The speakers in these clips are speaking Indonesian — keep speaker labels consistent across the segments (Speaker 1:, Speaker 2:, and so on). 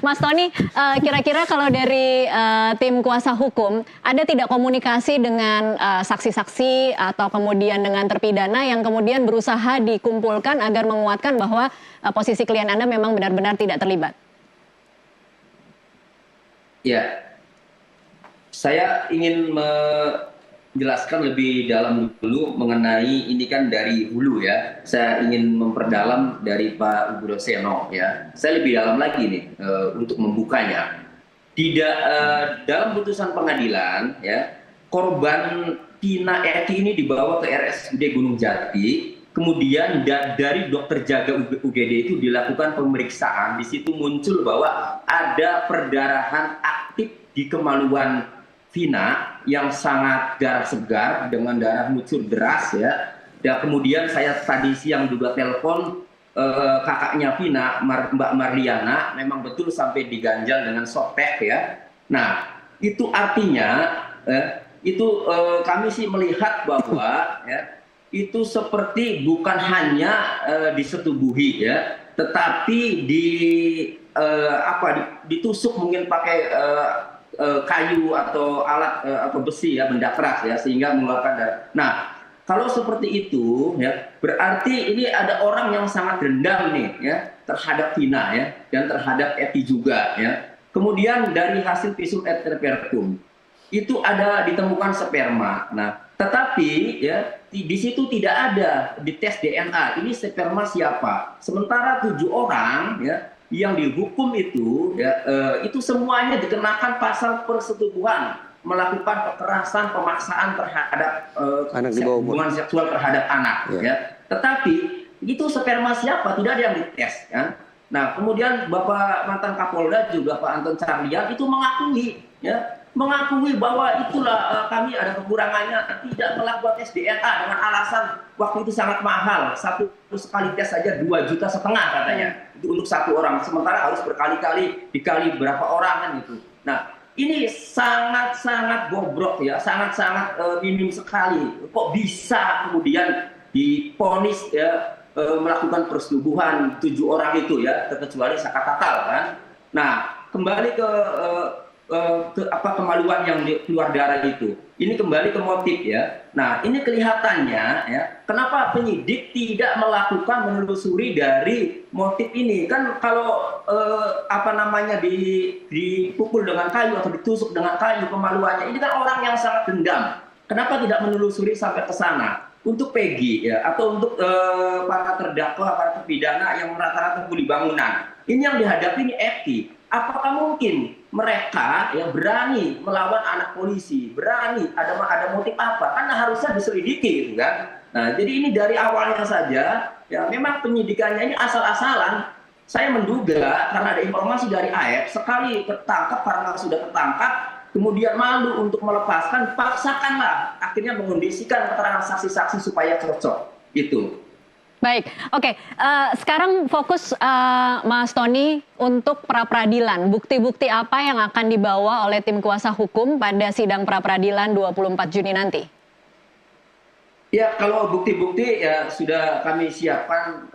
Speaker 1: Mas Tony, kira-kira kalau dari tim kuasa hukum, ada tidak komunikasi dengan saksi-saksi atau kemudian dengan terpidana yang kemudian berusaha dikumpulkan agar menguatkan bahwa posisi klien Anda memang benar-benar tidak terlibat?
Speaker 2: Ya, saya ingin menjelaskan lebih dalam dulu mengenai ini kan dari hulu ya. Saya ingin memperdalam dari Pak Ugro-Seno ya. Saya lebih dalam lagi nih untuk membukanya. Dalam putusan pengadilan ya, korban Tina Eti ini dibawa ke RSUD Gunung Jati. Kemudian dari dokter jaga UGD itu dilakukan pemeriksaan. Di situ muncul bahwa ada perdarahan aktif di kemaluan Vina yang sangat darah segar dengan darah ngucur deras ya. Dan kemudian saya tadi siang juga telepon kakaknya Vina, Mbak Marliana, memang betul sampai diganjal dengan softtek ya. Nah, itu artinya kami sih melihat bahwa ya, itu seperti bukan hanya disetubuhi ya, tetapi ditusuk mungkin pakai kayu atau alat atau besi ya, benda keras ya, sehingga mengeluarkan darah. Nah, kalau seperti itu ya, berarti ini ada orang yang sangat dendam nih ya terhadap Vina ya, dan terhadap Eti juga ya. Kemudian dari hasil visum et repertum itu ada ditemukan sperma. Nah, tetapi ya di situ tidak ada di tes DNA ini sperma siapa. Sementara 7 orang ya yang dihukum itu ya itu semuanya dikenakan pasal persetubuhan melakukan kekerasan pemaksaan terhadap hubungan seksual terhadap anak ya. Tetapi itu sperma siapa tidak ada yang dites ya. Nah, kemudian Bapak mantan Kapolda juga Pak Anton Carlyan itu mengakui bahwa itulah kami ada kekurangannya tidak melakukan tes DNA dengan alasan waktu itu sangat mahal, satu sekali tes saja 2,5 juta katanya itu untuk satu orang, sementara harus berkali-kali dikali berapa orang kan gitu. Nah, ini sangat-sangat bobrok ya, sangat-sangat minim sekali. Kok bisa kemudian divonis ya melakukan persetubuhan 7 orang itu ya, terkecuali Saka Tatal kan. Nah, kembali ke kemaluan yang keluar darah itu. Ini kembali ke motif ya. Nah, ini kelihatannya ya, kenapa penyidik tidak melakukan menelusuri dari motif ini? Kan kalau dipukul dengan kayu atau ditusuk dengan kayu kemaluannya, ini kan orang yang sangat dendam. Kenapa tidak menelusuri sampai ke sana? Untuk Peggy ya, atau untuk para terdakwa, para terpidana yang rata-rata kuli bangunan. Ini yang dihadapi ini Eti. Apakah mungkin mereka yang berani melawan anak polisi, berani ada motif apa? Karena harusnya diselidiki gitu kan. Nah, jadi ini dari awalnya saja ya memang penyidikannya ini asal-asalan. Saya menduga karena ada informasi dari AF, sekali ketangkap karena sudah ketangkap, kemudian malu untuk melepaskan, paksakanlah akhirnya mengondisikan keterangan saksi-saksi supaya cocok. Itu.
Speaker 1: Baik, oke. Sekarang fokus Mas Tony untuk pra-peradilan. Bukti-bukti apa yang akan dibawa oleh tim kuasa hukum pada sidang pra-peradilan 24 Juni nanti?
Speaker 2: Ya, kalau bukti-bukti ya sudah kami siapkan.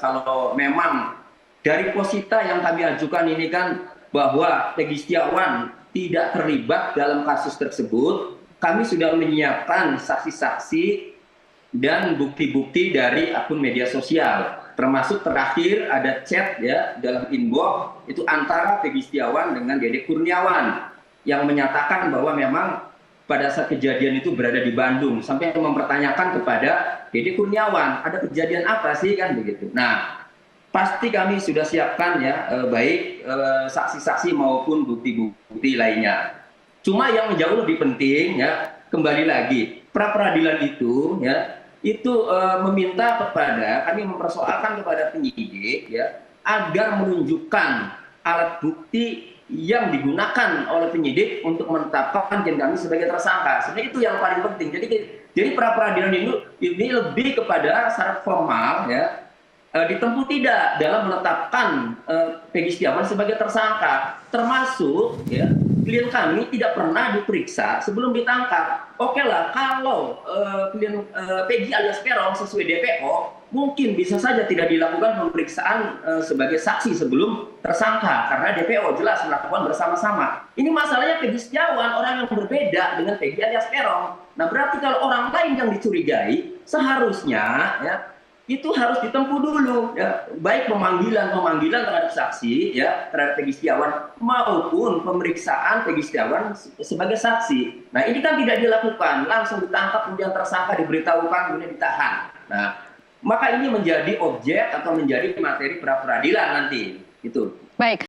Speaker 2: Kalau memang dari posita yang kami ajukan ini kan bahwa Peggy Setiawan tidak terlibat dalam kasus tersebut, kami sudah menyiapkan saksi-saksi dan bukti-bukti dari akun media sosial, termasuk terakhir ada chat ya dalam inbox itu antara Peggy Setiawan dengan Dede Kurniawan yang menyatakan bahwa memang pada saat kejadian itu berada di Bandung, sampai mempertanyakan kepada Dede Kurniawan ada kejadian apa sih kan begitu. Nah, pasti kami sudah siapkan ya baik saksi-saksi maupun bukti-bukti lainnya. Cuma yang jauh lebih penting ya, kembali lagi pra peradilan itu ya meminta kepada, kami mempersoalkan kepada penyidik ya agar menunjukkan alat bukti yang digunakan oleh penyidik untuk menetapkan klien kami sebagai tersangka. Sebenarnya itu yang paling penting. Jadi pra peradilan ini lebih kepada syarat formal ya ditempuh tidak dalam menetapkan Peggy Setiawan sebagai tersangka, termasuk ya klien kami tidak pernah diperiksa sebelum ditangkap. Oke lah, kalau klien Peggy alias Peron sesuai DPO mungkin bisa saja tidak dilakukan pemeriksaan sebagai saksi sebelum tersangka karena DPO jelas melakukan bersama-sama. Ini masalahnya Peggy Setiawan, orang yang berbeda dengan Peggy alias Peron. Nah, berarti kalau orang lain yang dicurigai, seharusnya ya itu harus ditempuh dulu, ya, baik pemanggilan terhadap saksi, ya, terhadap Peggy Setiawan maupun pemeriksaan Peggy Setiawan sebagai saksi. Nah, ini kan tidak dilakukan, langsung ditangkap kemudian tersangka diberitahukan kemudian ditahan. Nah, maka ini menjadi objek atau menjadi materi pra peradilan nanti, itu.
Speaker 1: Baik.